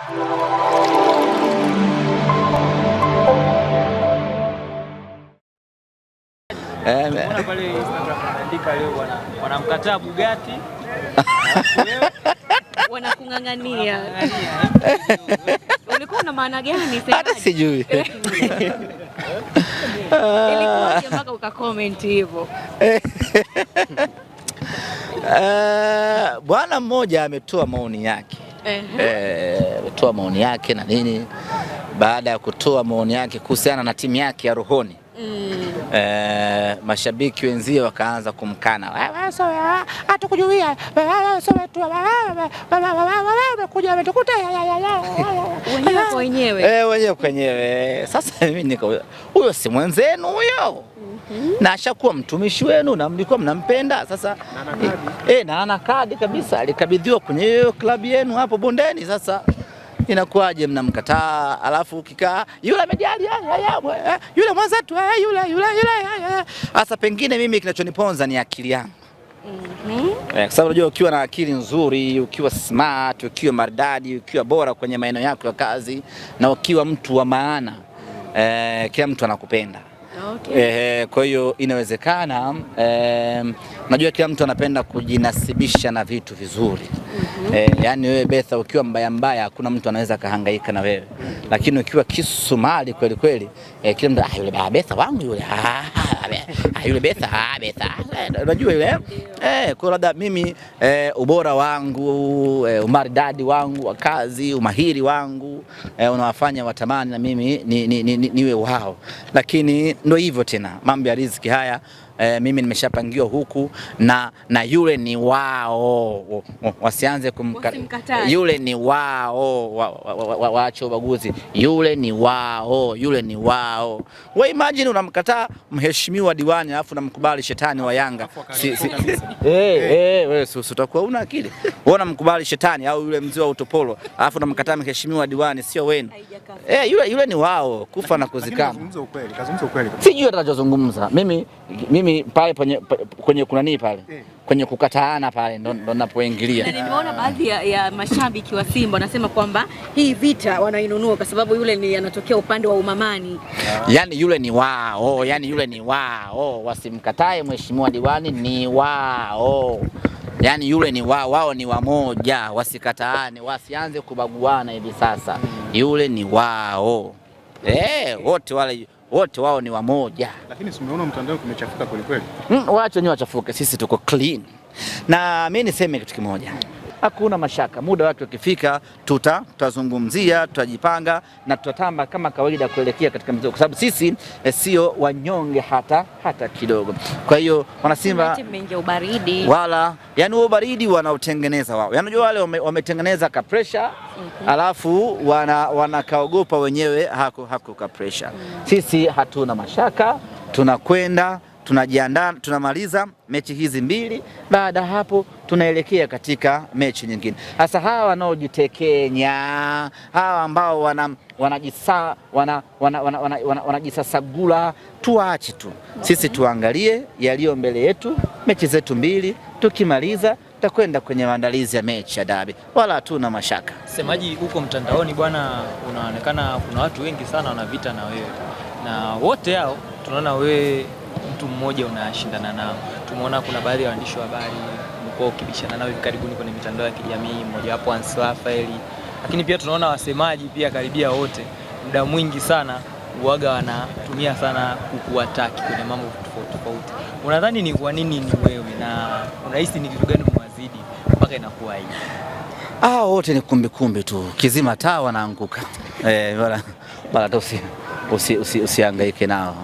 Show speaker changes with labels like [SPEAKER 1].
[SPEAKER 1] Mbona pale Instagram anaandika leo wanamkataa Bugatti.
[SPEAKER 2] Wanakung'ang'ania. Ulikuwa na maana gani sasa?
[SPEAKER 3] Hata sijui.
[SPEAKER 2] Ilikuwaje mpaka ukacomment hivyo?
[SPEAKER 3] Bwana mmoja ametoa maoni yake. Ametoa maoni yake na nini, baada ya kutoa maoni yake kuhusiana na timu yake ya rohoni. Mashabiki wenzie wakaanza kumkana, hatukujuia wenyewe kwenyewe. Sasa mimi nikauliza, huyo si mwenzenu huyo? Na ashakuwa mtumishi wenu na mlikuwa mnampenda. Sasa na ana kadi kabisa, alikabidhiwa kwenye hiyo klabu yenu hapo bondeni. Sasa inakuwaje mnamkataa? Alafu ukikaa yule amejali yule mwenzetu yule. Sasa pengine mimi kinachoniponza ni akili yangu. Kwa sababu unajua ukiwa na akili nzuri, ukiwa smart, ukiwa maridadi, ukiwa bora kwenye maeneo yako ya kazi na ukiwa mtu wa maana, kila mtu anakupenda. Okay. Kwa hiyo inawezekana, najua kila mtu anapenda kujinasibisha na vitu vizuri. Yani wewe Betha ukiwa mbaya hakuna mtu anaweza kahangaika na wewe. Lakini ukiwa kisumali kweli kweli, kila mtu yule Betha wangu yule, yule Betha, unajua yule. Kwa labda mimi ubora wangu, umaridadi wangu wa kazi, umahiri wangu unawafanya watamani na mimi niwe wao. Lakini ndio hivyo tena, mambo ya riziki haya. Mimi nimeshapangiwa huku na yule ni wao, wasianze kumkataa. Yule ni wao, waache ubaguzi. Yule ni wao. Wewe imagine unamkataa mheshimiwa diwani alafu unamkubali shetani wa Yanga. Wewe utakuwa una akili. Wewe unamkubali shetani au yule mzee wa utopolo alafu unamkataa mheshimiwa diwani, sio wenu. Yule ni wao, kufa na kuzikana. Kazungumza ukweli. Sijui atakachozungumza. Mimi pale kwenye kuna nini pale? Kwenye kukataana pale ndo ninapoingilia.
[SPEAKER 2] Na nimeona baadhi ya mashabiki wa Simba wanasema kwamba hii vita wanainunua kwa sababu yule ni anatokea upande wa umamani.
[SPEAKER 3] Yaani yule ni wao, wasimkatae mheshimiwa diwani, ni wao. Yaani yule ni wao ni wamoja, wasikataane, wasianze kubaguana hivi sasa. Yule ni wao. Wote wao ni wamoja.
[SPEAKER 1] Lakini simeona mtandao kumechafuka kweli kweli.
[SPEAKER 3] Waache wenyewe wachafuke, sisi tuko clean. Na mimi niseme kitu kimoja. Hakuna mashaka, muda wake ukifika tutazungumzia, tutajipanga na tutatamba kama kawaida kuelekea katika mchezo, kwa sababu sisi sio wanyonge hata kidogo. Kwa hiyo wana Simba
[SPEAKER 2] ubaridi
[SPEAKER 3] wala yani huo baridi wanaotengeneza wao. Yaani unajua wale wametengeneza ka pressure, alafu wanakaogopa wenyewe hako ka pressure. Sisi hatuna mashaka, tunakwenda, tunajiandaa, tunamaliza mechi hizi mbili, baada hapo tunaelekea katika mechi nyingine. Sasa hawa wanaojitekenya, hawa ambao wanajisasagula, tuache tu. Sisi tuangalie yaliyo mbele yetu, mechi zetu mbili, tukimaliza tutakwenda kwenye maandalizi ya mechi ya dabi. Wala hatuna mashaka.
[SPEAKER 4] Semaji huko mtandaoni bwana, unaonekana kuna watu wengi sana wanavita na wewe. Na wote hao tunaona wewe mtu mmoja unashindana nao. Tumeona kuna baadhi ya waandishi wa habari mko ukibishana nao hivi karibuni kwenye mitandao ya kijamii, mmoja wapo Hans Rafael. Lakini pia tunaona wasemaji pia karibia wote muda mwingi sana uaga wanatumia sana kukuataki kwenye mambo tofauti. Unadhani ni kwa nini ni wewe, na unahisi ni kitu gani mwazidi mpaka inakuwa hivi?
[SPEAKER 3] Wote ni kumbi tu. Kizima taa wanaanguka. Bala usihangaike nao.